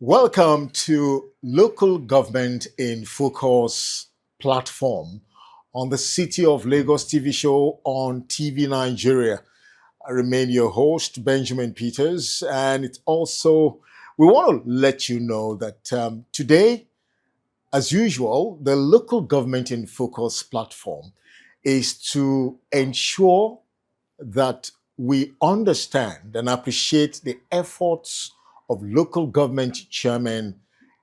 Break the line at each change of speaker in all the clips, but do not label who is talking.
Welcome to Local Government in Focus platform on the City of Lagos TV show on TV Nigeria. I remain your host, Benjamin Peters, and it's also, we want to let you know that today, as usual, the Local Government in Focus platform is to ensure that we understand and appreciate the efforts of local government chairmen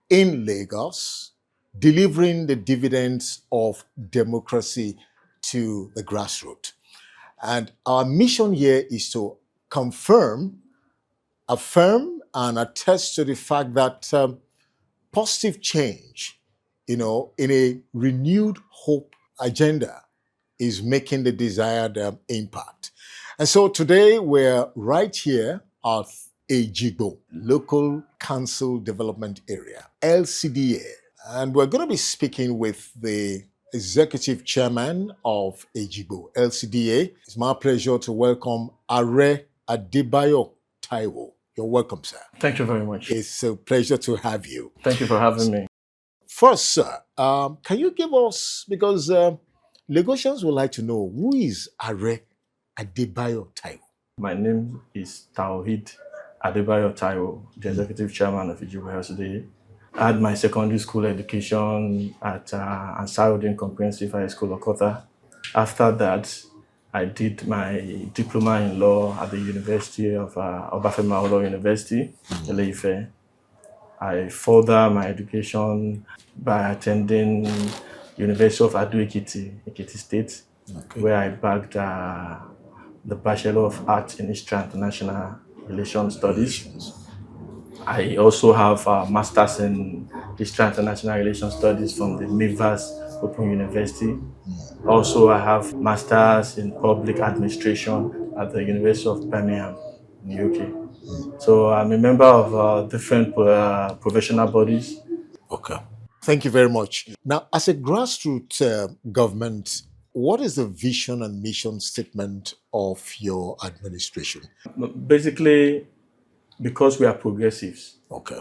in Lagos, delivering the dividends of democracy to the grassroots. And our mission here is to confirm, affirm, and attest to the fact that positive change, in a renewed hope agenda is making the desired impact. And so today we're right here at Ejigbo, Local Council Development Area, LCDA. And we're going to be speaking with the Executive Chairman of Ejigbo, LCDA. It's my pleasure to welcome Are Adebayo Taiwo. You're welcome, sir.
Thank you very much.
It's a pleasure to have you.
Thank you for having me.
First, sir, can you give us, because Lagosians would like to know, who is Are Adebayo Taiwo?
My name is Tawhid Adebayo Taiwo, the Executive Chairman of Ejigbo LCDA. I had my secondary school education at Ansarudin Comprehensive High School, Okota. After that, I did my diploma in law at the University of Obafemi Awolowo University, Ile-Ife. I further my education by attending University of Ado-Ekiti, Ekiti State, where I bagged the Bachelor of Arts in History and International Relations Studies. I also have a Master's in History and International Relations Studies from the Mivas Open University. Also, I have Master's in Public Administration at the University of Birmingham in the UK. So I'm a member of different professional bodies.
Okay. Thank you very much. Now, as a grassroots government, what is the vision and mission statement of your administration?
Basically, because we are progressives,
Okay.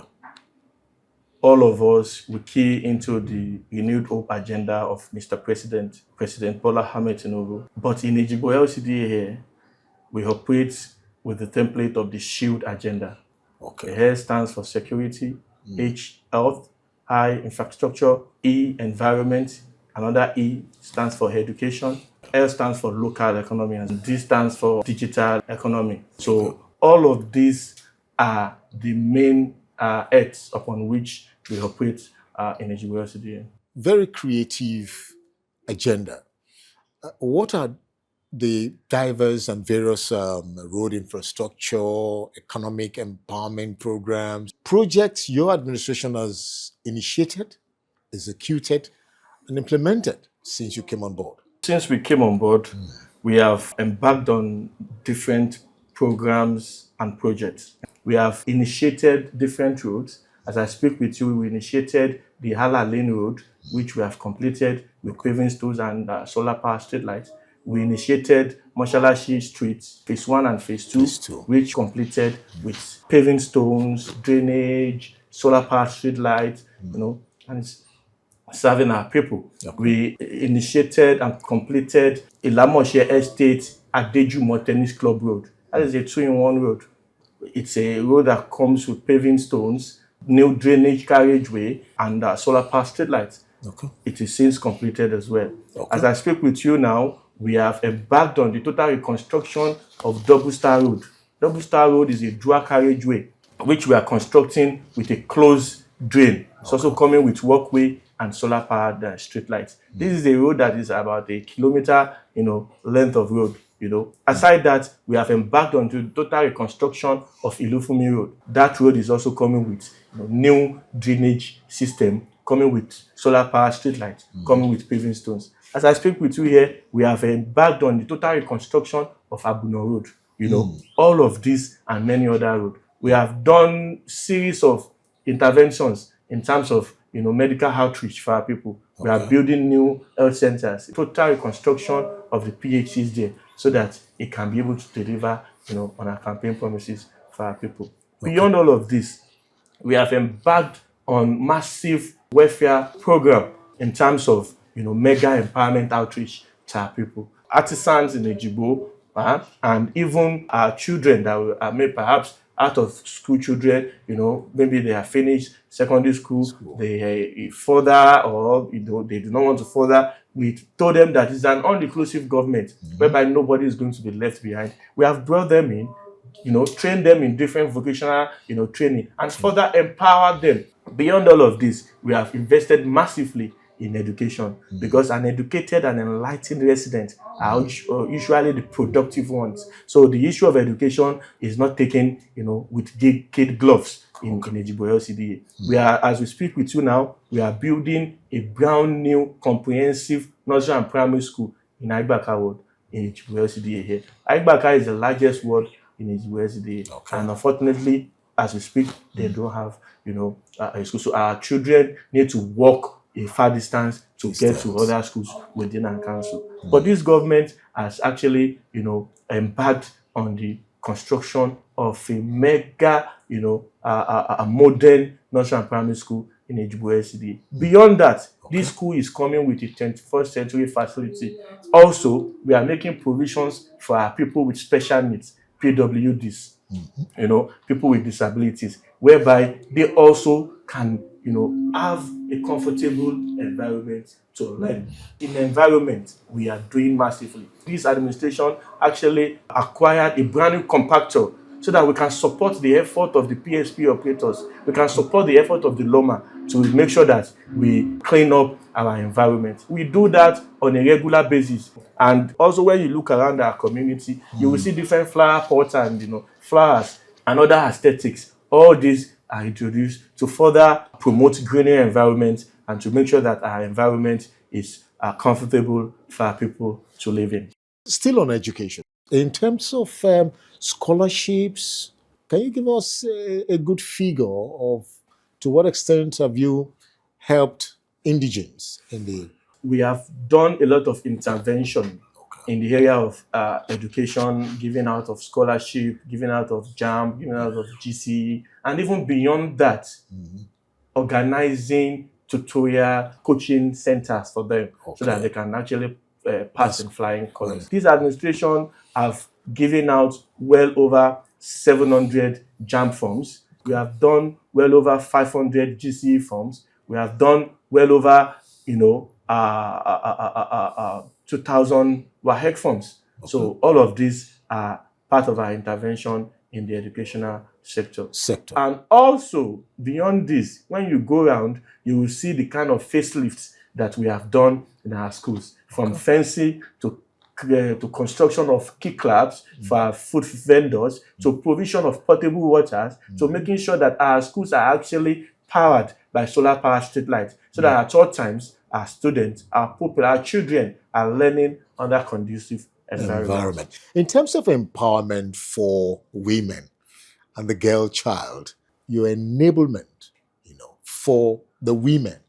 all of us will key into the renewed hope agenda of Mr. President, President Bola Ahmed Tinubu. But in Ejigbo LCDA here, we operate with the template of the SHIELD agenda.
Okay.
The H stands for security, H, health, I, infrastructure, E, environment. Another E stands for education, L stands for local economy, and D stands for digital economy. So all of these are the main heads upon which we operate in Ejigbo LCDA.
Very creative agenda. What are the diverse and various road infrastructure, economic empowerment programs, projects your administration has initiated, executed, and implemented since you came on board?
Since we came on board, we have embarked on different programs and projects. We have initiated different roads. As I speak with you, we initiated the Hala Lane Road, which we have completed with paving stones and solar power streetlights. We initiated Moshalashi Street, Phase 1 and Phase 2, which completed with paving stones, drainage, solar power streetlights, and it's serving our people. Okay. We initiated and completed Ilamoshe Estate Adejumo Tennis Club Road. That is a 2-in-1 road. It's a road that comes with paving stones, new drainage carriageway, and solar power streetlights.
Okay.
It is since completed as well.
Okay.
As I speak with you now, we have embarked on the total reconstruction of Double Star Road. Double Star Road is a dual carriageway, which we are constructing with a closed drain. It's also coming with walkway and solar powered streetlights. This is a road that is about a kilometer, length of road. Aside that, we have embarked on the total reconstruction of Ilufumi Road. That road is also coming with new drainage system, coming with solar powered streetlights, coming with paving stones. As I speak with you here, we have embarked on the total reconstruction of Abuno Road. All of this and many other roads. We have done series of interventions in terms of medical outreach for our people. We are building new health centers, total reconstruction of the PHCs there, so that it can be able to deliver, on our campaign promises for our people. Beyond all of this, We have embarked on massive welfare program in terms of mega empowerment outreach to our people. Artisans in Ejigbo, and even our children that are made perhaps out of school children, maybe they are finished secondary school, they further, or they do not want to further. We told them that it's an all-inclusive government whereby nobody is going to be left behind. We have brought them in, train them in different vocational, training, and further empower them. Beyond all of this, we have invested massively in education because an educated and enlightened resident are usually the productive ones. So the issue of education is not taken, with kid gloves in Ejigbo LCDA. We are, as we speak with you now, we are building a brand new comprehensive nursery and primary school in Agbaka ward in Ejigbo LCDA here. Agbaka is the largest ward in Ejigbo LCDA, and unfortunately, as we speak, they don't have, a school. So our children need to walk a far distance to get to other schools within our council. But this government has actually, embarked on the construction of a mega, a modern nursery and primary school in Ejigbo LCDA. Beyond that, this school is coming with a 21st century facility. Also, we are making provisions for our people with special needs, PWDs, people with disabilities, whereby they also can, have a comfortable environment to learn. In the environment, we are doing massively. This administration actually acquired a brand new compactor so that we can support the effort of the PSP operators. We can support the effort of the LOMA to make sure that we clean up our environment. We do that on a regular basis. And also when you look around our community, you will see different flower pots and, flowers and other aesthetics. All these are introduced to further promote greener environment and to make sure that our environment is comfortable for our people to live in.
Still on education, in terms of scholarships, can you give us a good figure of to what extent have you helped indigents in the...
We have done a lot of intervention in the area of education, giving out of scholarship, giving out of JAM, giving out of GCE, and even beyond that, organizing tutorial coaching centers for them so that they can actually pass in flying colors. This administration have given out well over 700 JAM forms. We have done well over 500 GCE forms. We have done well over, 2,000 WAHEC forms. So all of these are part of our intervention in the educational sector. And also, beyond this, when you go around, you will see the kind of facelifts that we have done in our schools, from fencing to construction of key clubs for our food vendors, to provision of potable waters, to making sure that our schools are actually powered by solar power street lights, so that at all times our students, our people, our children are learning under conducive environment.
In terms of empowerment for women and the girl child, your enablement, for the women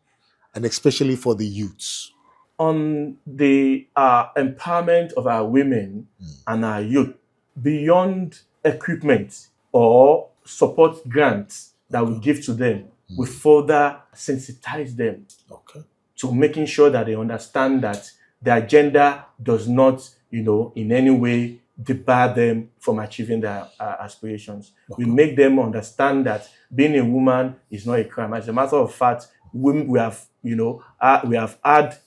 and especially for the youths.
On the empowerment of our women and our youth, beyond equipment or support grants that we give to them, we further sensitize them to making sure that they understand that their gender does not, in any way debar them from achieving their aspirations. We make them understand that being a woman is not a crime. As a matter of fact, we have had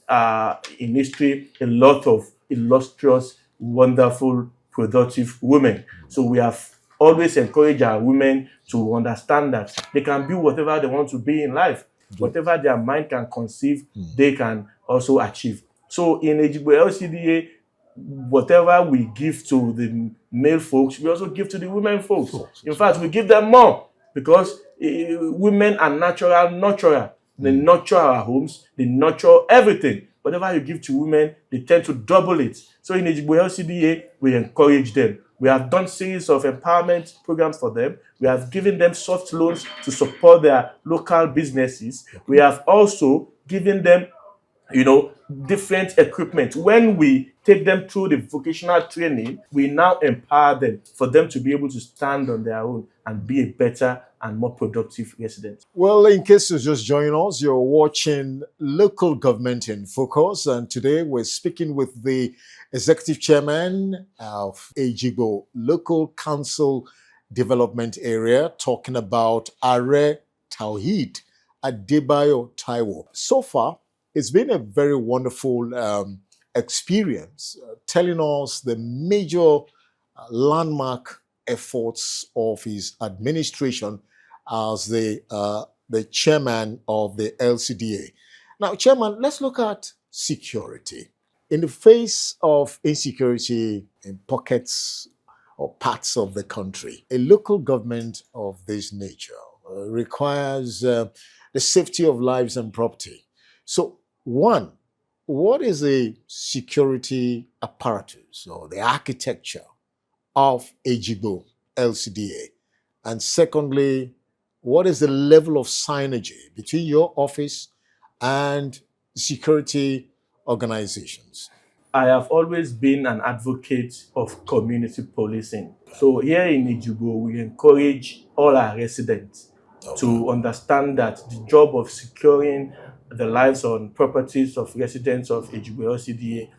in history a lot of illustrious, wonderful, productive women. So we have always encouraged our women to understand that they can be whatever they want to be in life. Whatever their mind can conceive, they can also achieve. So in Ejigbo LCDA, whatever we give to the male folks, we also give to the women folks. In fact, we give them more because women are natural. They nurture our homes, they nurture everything. Whatever you give to women, they tend to double it. So in Ejigbo LCDA, we encourage them. We have done series of empowerment programs for them. We have given them soft loans to support their local businesses. We have also given them, different equipment. When we take them through the vocational training, we now empower them for them to be able to stand on their own and be a better and more productive residents.
Well, in case you're just joining us, you're watching Local Government in Focus, and today we're speaking with the Executive Chairman of Ejigbo Local Council Development Area, talking about Are Tawhid Adebayo Taiwo. So far, it's been a very wonderful experience, telling us the major landmark efforts of his administration as the chairman of the LCDA. Now, Chairman, let's look at security. In the face of insecurity in pockets or parts of the country, a local government of this nature requires the safety of lives and property. So, one, what is the security apparatus or the architecture of Ejigbo LCDA? And secondly, what is the level of synergy between your office and security organizations?
I have always been an advocate of community policing. So here in Ejigbo, we encourage all our residents to understand that the job of securing the lives and properties of residents of Ejigbo LCDA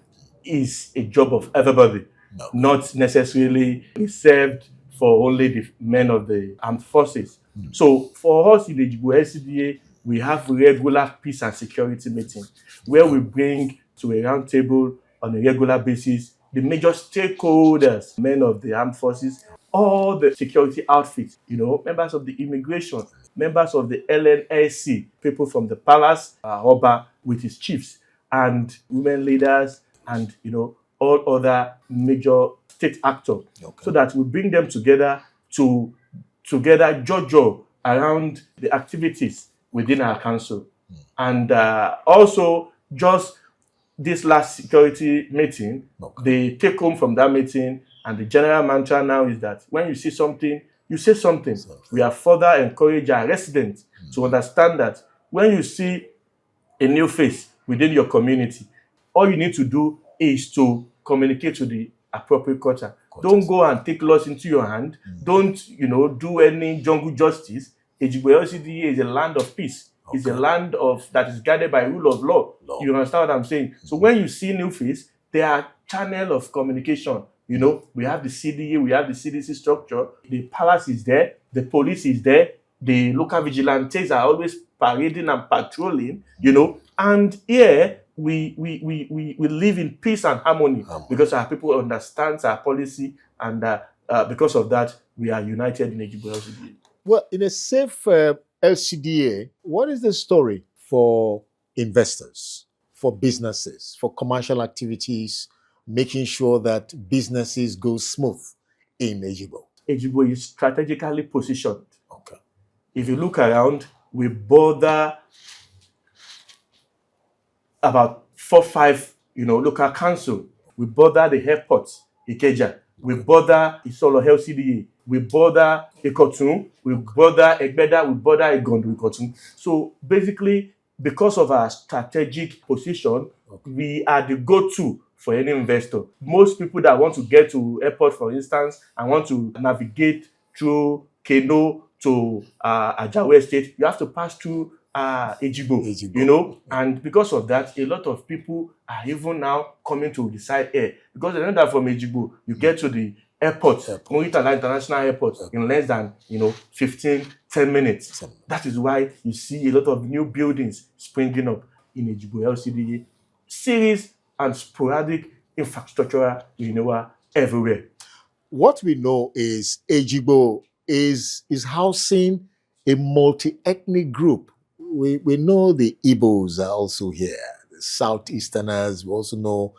is a job of everybody, not necessarily reserved for only the men of the armed forces. So for us in Ejigbo LCDA, we have regular peace and security meetings where we bring to a round table on a regular basis the major stakeholders, men of the armed forces, all the security outfits, members of the immigration, members of the NNPC, people from the palace, Oba with his chiefs, and women leaders, and all other major state actors, so that we bring them together to jojo around the activities within our council. And also, just this last security meeting, the take home from that meeting and the general mantra now is that when you see something, you say something. We have further encouraged our residents to understand that when you see a new face within your community, all you need to do is to communicate to the appropriate quarter. Don't go and take laws into your hand. Don't, do any jungle justice. Ejigbo LCDA is a land of peace. It's a land that is guided by rule of law. You understand what I'm saying? So when you see new face, there are channel of communication. We have the CDA, we have the CDC structure. The palace is there, the police is there, the local vigilantes are always parading and patrolling. And here we live in peace and harmony because our people understand our policy, and because of that, we are united in Ejigbo LCDA.
Well, in a safe LCDA, what is the story for investors, for businesses, for commercial activities, making sure that businesses go smooth in Ejigbo?
Ejigbo is strategically positioned. If you look around, we border about 4-5, local council. We border the airport, Ikeja. We border Isolo LCDA. We border Ikotun. We border Egbeda. We border Igondo Ikotun. So basically, because of our strategic position, we are the go-to for any investor. Most people that want to get to airport, for instance, and want to navigate through Keno to Ajawa Estate, you have to pass through Ejigbo, and because of that, a lot of people are even now coming to the side here, because they know that from Ejigbo, you get to the airport, Onitsha International Airport, in less than 10 minutes. That is why you see a lot of new buildings springing up in Ejigbo LCDA, series and sporadic infrastructural renewal everywhere.
What we know is Ejigbo is housing a multi-ethnic group. We know the Igbos are also here, the Southeasterners. We also know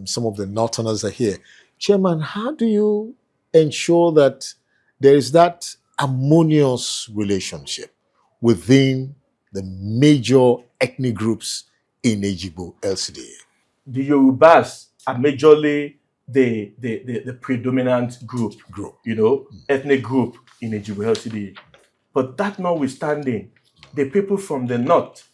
some of the Northerners are here. Chairman, how do you ensure that there is that harmonious relationship within the major ethnic groups in Ejigbo LCDA?
The Yorubas are majorly the predominant group, ethnic group in Ejigbo LCDA. But that notwithstanding, the people from the north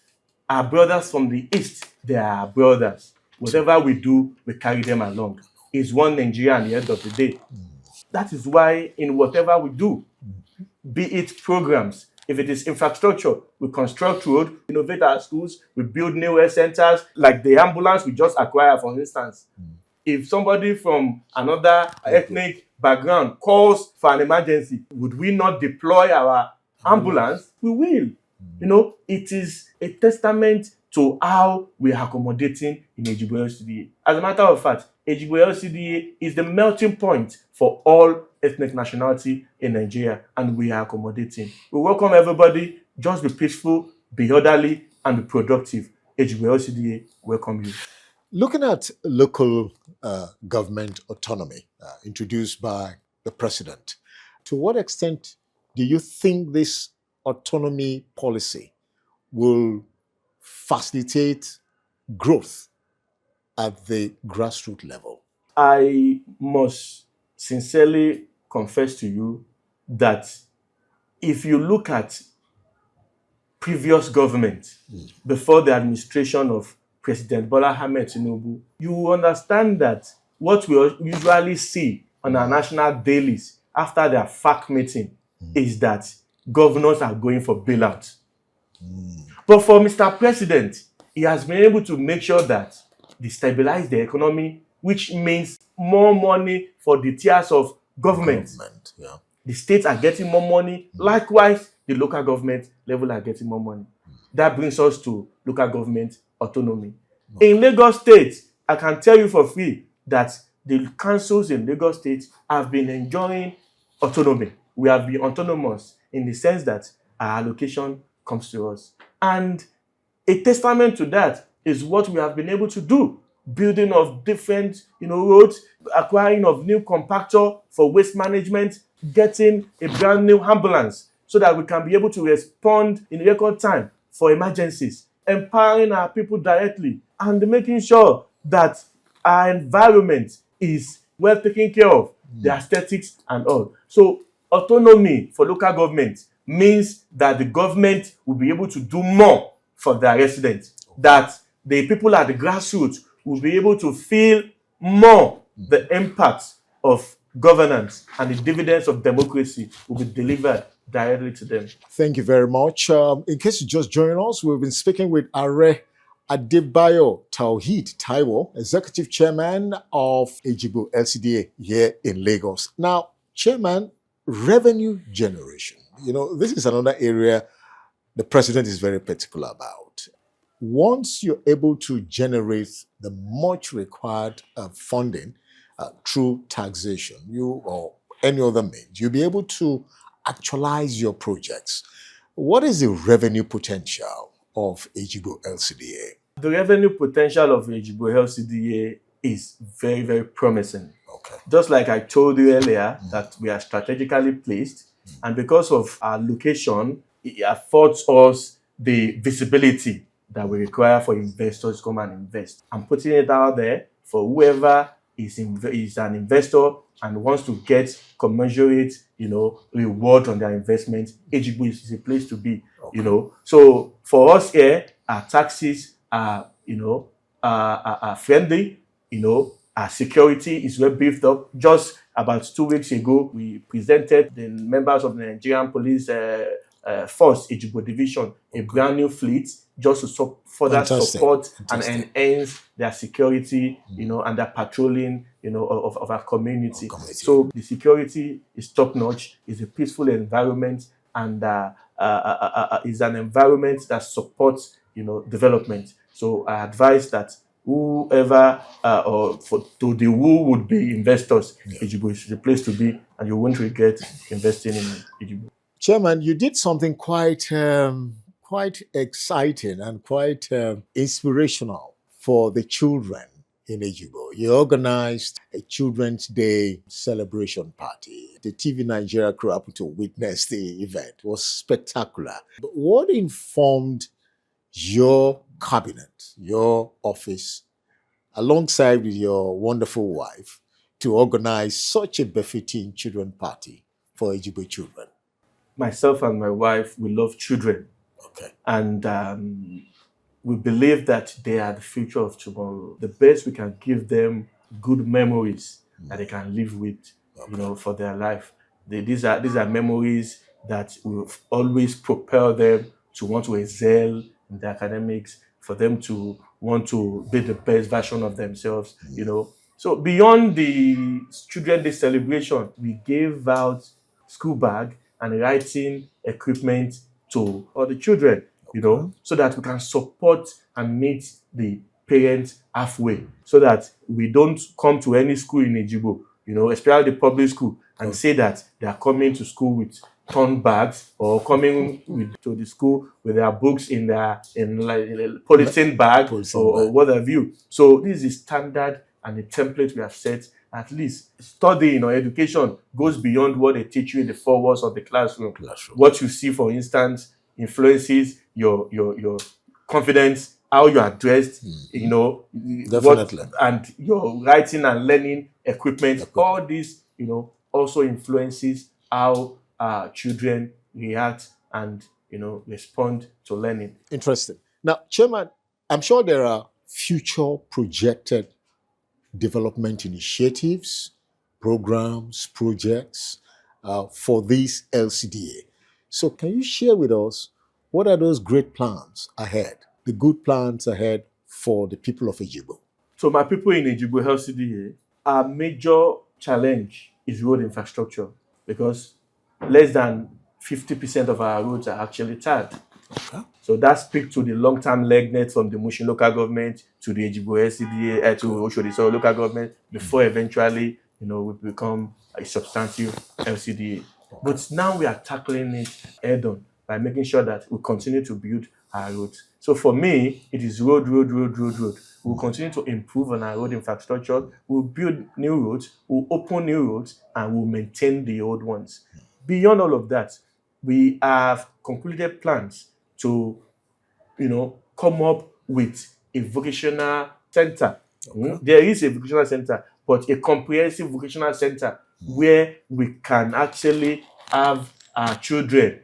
are brothers from the east. They are brothers. Whatever we do, we carry them along. It's one Nigeria at the end of the day. That is why in whatever we do, be it programs. If it is infrastructure, we construct road, innovate our schools, we build new health centers, like the ambulance we just acquired, for instance. If somebody from another ethnic background calls for an emergency, would we not deploy our ambulance? We will. It is a testament to how we are accommodating in Ejigbo LCDA. As a matter of fact, Ejigbo LCDA is the melting point for all ethnic nationality in Nigeria, and we are accommodating. We welcome everybody. Just be peaceful, be orderly, and be productive. Ejigbo LCDA welcome you.
Looking at local government autonomy introduced by the president, to what extent do you think this autonomy policy will facilitate growth at the grassroots level?
I must sincerely confess to you that if you look at previous government before the administration of President Bola Ahmed Tinubu, you will understand that what we usually see on our national dailies after their FAC meeting is that governors are going for bailout. But for Mr. President, he has been able to make sure that they stabilize the economy, which means more money for the tiers of government.
Yeah.
The states are getting more money. Likewise, the local government level are getting more money. That brings us to local government autonomy. In Lagos State, I can tell you for free that the councils in Lagos State have been enjoying autonomy. We have been autonomous in the sense that our allocation comes to us. And a testament to that is what we have been able to do. Building of different roads, acquiring of new compactor for waste management, getting a brand new ambulance so that we can be able to respond in record time for emergencies, empowering our people directly, and making sure that our environment is well taken care of, the aesthetics and all. So autonomy for local government means that the government will be able to do more for their residents, that the people at the grassroots will be able to feel more the impact of governance, and the dividends of democracy will be delivered directly to them.
Thank you very much. In case you just joined us, we've been speaking with Are Adebayo Tawhid Taiwo, Executive Chairman of Ejigbo LCDA here in Lagos. Now, Chairman, revenue generation. This is another area the president is very particular about. Once you're able to generate the much required funding through taxation, or any other means, you'll be able to actualize your projects. What is the revenue potential of Ejigbo LCDA?
The revenue potential of Ejigbo LCDA is very, very promising.
Okay.
Just like I told you earlier, that we are strategically placed, and because of our location, it affords us the visibility that we require for investors to come and invest. I'm putting it out there for whoever is an investor and wants to get commensurate, reward on their investment. Ejigbo is a place to be.
Okay.
So for us here, our taxes are friendly. Our security is well beefed up. Just about 2 weeks ago, we presented the members of the Nigerian Police Force Ejigbo Division a brand new fleet just to further support and enhance their security, and their patrolling, of our community. So the security is top notch. It's a peaceful environment, and is an environment that supports, development. So I advise that whoever to the who would be investors, Ejigbo is the place to be, and you won't regret investing in Ejigbo.
Chairman, you did something quite exciting and quite inspirational for the children in Ejigbo. You organized a Children's Day celebration party. The TV Nigeria crew happened to witness the event. It was spectacular. But what informed your cabinet, your office, alongside with your wonderful wife, to organize such a befitting children party for Ejigbo children?
Myself and my wife, we love children.
Okay.
And we believe that they are the future of tomorrow. The best we can give them good memories that they can live with, for their life. These are memories that will always propel them to want to excel in the academics, for them to want to be the best version of themselves, So beyond the Children's Day celebration, we gave out school bag and writing equipment to all the children, so that we can support and meet the parents halfway, so that we don't come to any school in Ejigbo, especially the public school, and say that they are coming to school with torn bags, or coming to the school with their books in like polythene bag, or what have you. So this is standard and the template we have set. At least studying or education goes beyond what they teach you in the four walls of the classroom. What you see, for instance, influences your confidence, how you are dressed,
Definitely.
and your writing and learning equipment. All this, also influences how children react and respond to learning.
Interesting. Now, Chairman, I'm sure there are future projected development initiatives, programs, projects for this LCDA. So can you share with us what are those great plans ahead, the good plans ahead for the people of Ejigbo?
So my people in Ejigbo LCDA, our major challenge is road infrastructure, because less than 50% of our roads are actually tarred. Okay. So that speaks to the long-term leg net from the Mushin local government to the Ejigbo LCDA, to Oshodi local government, before eventually, we become a substantive LCDA. Okay. But now we are tackling it head-on by making sure that we continue to build our roads. So for me, it is road. We'll continue to improve on our road infrastructure. We'll build new roads, we'll open new roads, and we'll maintain the old ones. Beyond all of that, we have concluded plans to, come up with a vocational center. Okay. There is a vocational center, but a comprehensive vocational center where we can actually have our children,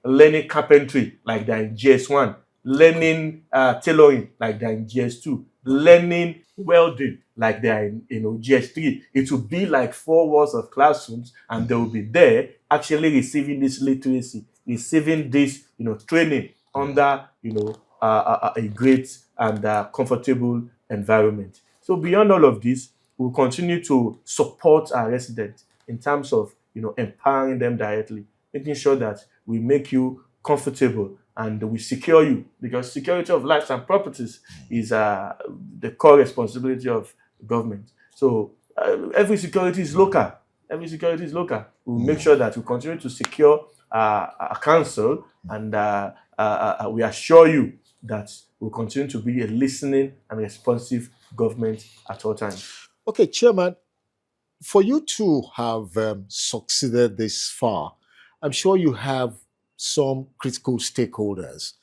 learning carpentry like they're in GS1, learning tailoring like they're in GS2, learning welding like they're in GS3. It will be like 4 walls of classrooms, and they will be there actually receiving this literacy, receiving this training under a great and comfortable environment. So beyond all of this, we'll continue to support our residents in terms of empowering them directly, making sure that we make you comfortable and we secure you, because security of lives and properties is the core responsibility of government. So every security is local. We'll make sure that we continue to secure our council, and we assure you that we'll continue to be a listening and responsive government at all times.
Okay, Chairman, for you to have succeeded this far, I'm sure you have some critical stakeholders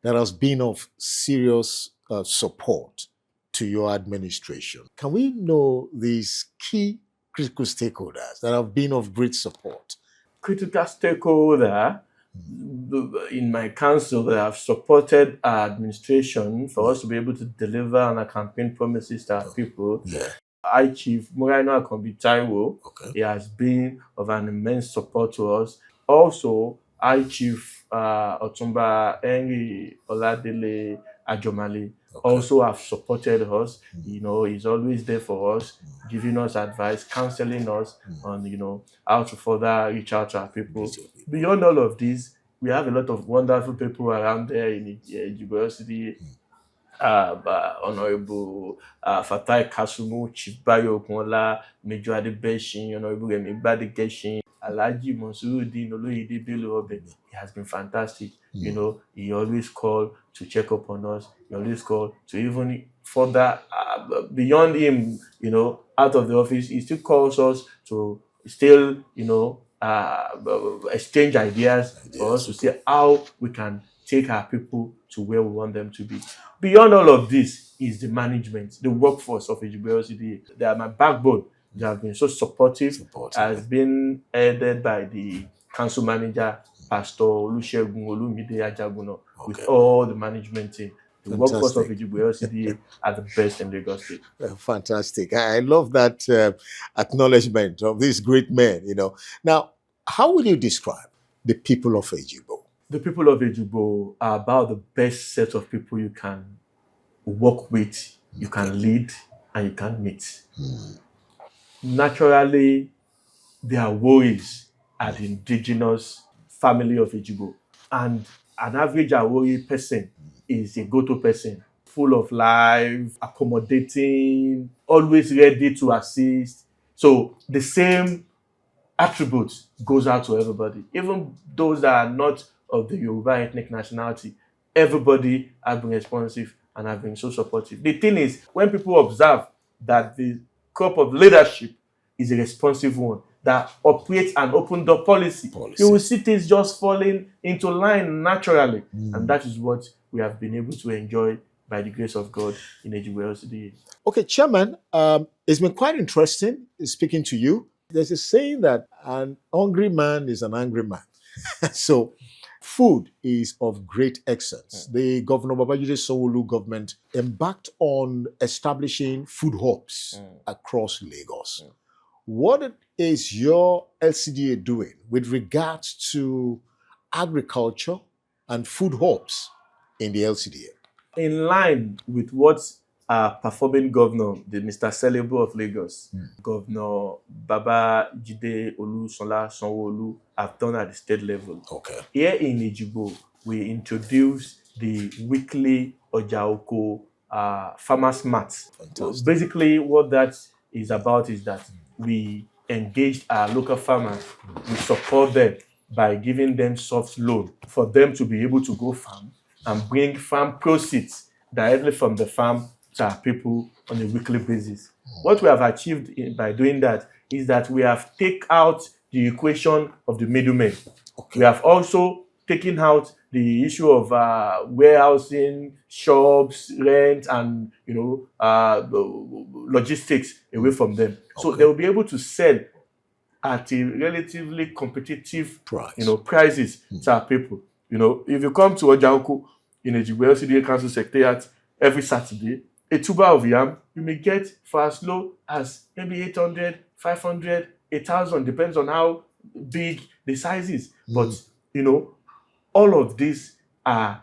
that has been of serious support to your administration. Can we know these key critical stakeholders that have been of great support?
Critical stakeholder in my council that have supported our administration for us to be able to deliver on our campaign promises to our people.
Yeah.
I Chief Muraino Akombi Taiwo, he has been of an immense support to us. Also, I Chief Otumba Henry Oladele Ajomale also have supported us. He's always there for us, giving us advice, counseling us on how to further reach out to our people. Beyond all of this, we have a lot of wonderful people around there in Ejigbo City. Honorable Fatai Kasumu, Chief Bayo Okunla, Major Adebeshin, Honorable Remi Badegeshin, Alhaji Monsuruddin Oloyede Obe. He has been fantastic. He always called to check up on us. He always called to even further beyond him, out of the office. He still calls us to still, exchange ideas for us to see how we can take our people to where we want them to be. Beyond all of this is the management, the workforce of Ejigbo LCDA. They are my backbone. They have been so supportive. Has been headed by the council manager, Pastor Olusegun Olumide Ajaguno, with all the management team. The workforce of Ejigbo LCDA are the best in Lagos State.
Fantastic. I love that acknowledgement of these great men. Now, how would you describe the people of Ejigbo?
The people of Ejigbo are about the best set of people you can work with, you can lead, and you can meet. Naturally, their worries are the indigenous family of Ejigbo. And an average Awori person is a go-to person, full of life, accommodating, always ready to assist. So the same attributes goes out to everybody, even those that are not of the Yoruba ethnic nationality. Everybody has been responsive and have been so supportive. The thing is, when people observe that the crop of leadership is a responsive one that operates an open door policy, you will see things just falling into line naturally. And that is what we have been able to enjoy by the grace of God in Ejigbo LCDA.
Okay, Chairman, it's been quite interesting speaking to you. There's a saying that an hungry man is an angry man. So food is of great essence. The Governor Babajide Sanwo-Olu government embarked on establishing food hubs across Lagos. What is your LCDA doing with regards to agriculture and food hubs in the LCDA?
In line with what our performing governor, the Mr. Celebo of Lagos, Governor Babajide Sanwo-Olu, have done at the state level.
Okay.
Here in Ejigbo, we introduced the weekly Ojaoko farmers mats.
Fantastic.
Basically, what that is about is that we engaged our local farmers, we support them by giving them soft loan for them to be able to go farm and bring farm proceeds directly from the farm to our people on a weekly basis. What we have achieved by doing that is that we have taken out the equation of the middlemen. We have also taken out the issue of warehousing, shops, rent, and logistics away from them. So they will be able to sell at a relatively competitive prices to our people. If you come to Ojaoko in Ejigbo LCDA Council Secretariat every Saturday, a tuber of yam you may get for as low as maybe 800, 500, 1,000, depends on how big the size is. But all of these are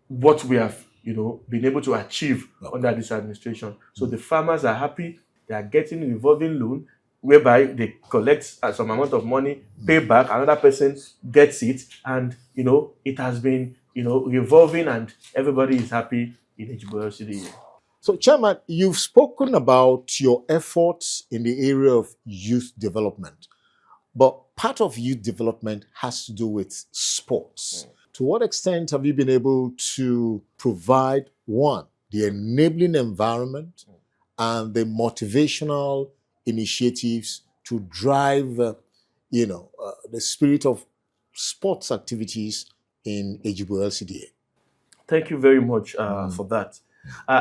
what we have been able to achieve under this administration. So the farmers are happy. They are getting revolving loan whereby they collect some amount of money, pay back, another person gets it, and it has been revolving, and everybody is happy in Ejigbo LCDA.
So, Chairman, you've spoken about your efforts in the area of youth development, but part of youth development has to do with sports. To what extent have you been able to provide, one, the enabling environment and the motivational initiatives to drive, the spirit of sports activities in Ejigbo LCDA?
Thank you very much for that.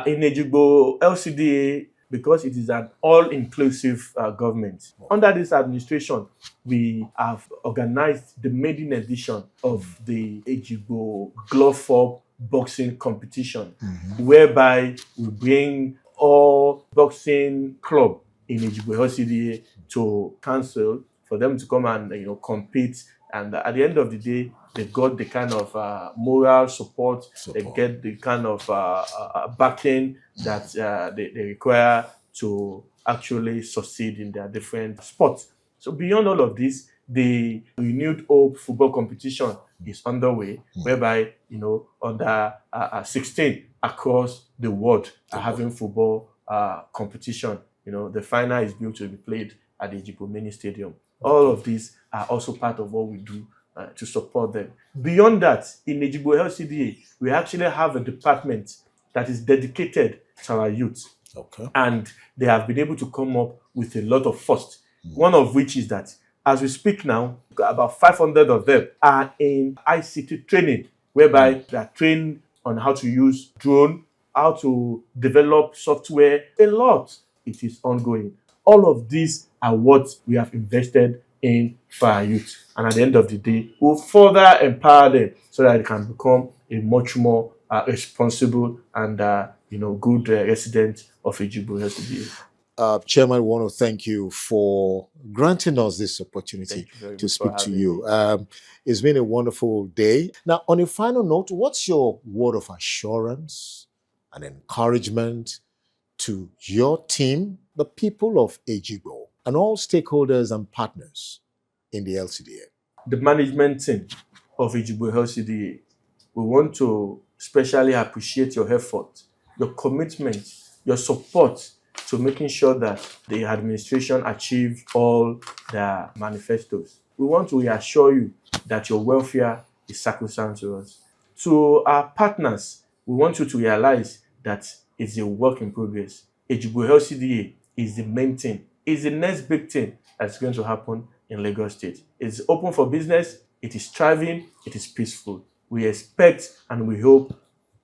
In Ejigbo LCDA, because it is an all-inclusive government, under this administration, we have organized the maiden edition of the Ejigbo Glove Up boxing competition, whereby we bring all boxing club in Ejigbo LCDA to council for them to come and compete. And at the end of the day, they got the kind of moral support, they get the kind of backing that they require to actually succeed in their different sports. So beyond all of this, the Renewed Hope football competition is underway, whereby under 16 across the world are having football competition. The final is due to be played at the Ejigbo Mini Stadium. All of these are also part of what we do to support them. Beyond that, in Ejigbo LCDA, we actually have a department that is dedicated to our youth. And they have been able to come up with a lot of firsts. One of which is that, as we speak now, about 500 of them are in ICT training, whereby they are trained on how to use drone, how to develop software. A lot. It is ongoing. All of these are what we have invested in for our youth. And at the end of the day, we'll further empower them so that they can become a much more responsible and good resident of Ejigbo LCDA.
Chairman, I want to thank you for granting us this opportunity
Thank you very
to
much for
speak to
having
you.
me.
It's been a wonderful day. Now, on a final note, what's your word of assurance and encouragement to your team, the people of Ejigbo, and all stakeholders and partners in the LCDA?
The management team of Ejigbo LCDA, we want to especially appreciate your effort, your commitment, your support to making sure that the administration achieve all their manifestos. We want to reassure you that your welfare is sacrosanct to us. To our partners, we want you to realize that it's a work in progress. Ejigbo LCDA is the main thing, is the next big thing that's going to happen in Lagos State. It's open for business, it is thriving, it is peaceful. We expect and we hope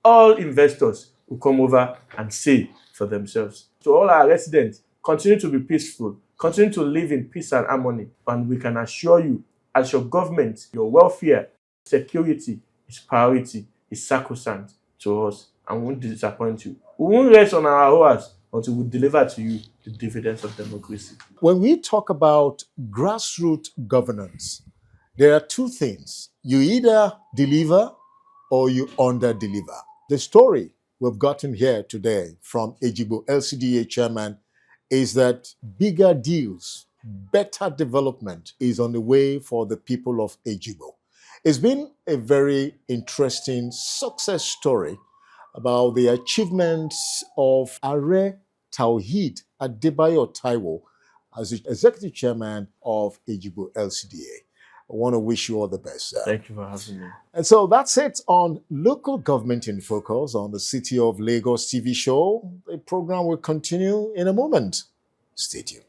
all investors will come over and say for themselves. To all our residents, continue to be peaceful, continue to live in peace and harmony, and we can assure you, as your government, your welfare, security is priority, is sacrosanct to us, and we won't disappoint you. We won't rest on our horse until we deliver to you the dividends of democracy.
When we talk about grassroots governance, there are two things. You either deliver or you under deliver. The story we've gotten here today from Ejigbo LCDA chairman is that bigger deals, better development is on the way for the people of Ejigbo. It's been a very interesting success story about the achievements of Are Tawhid Adebayo Taiwo as the executive chairman of Ejigbo LCDA. I want to wish you all the best, sir.
Thank you for having me.
And so that's it on Local Government in Focus on the City of Lagos TV show. The program will continue in a moment. Stay tuned.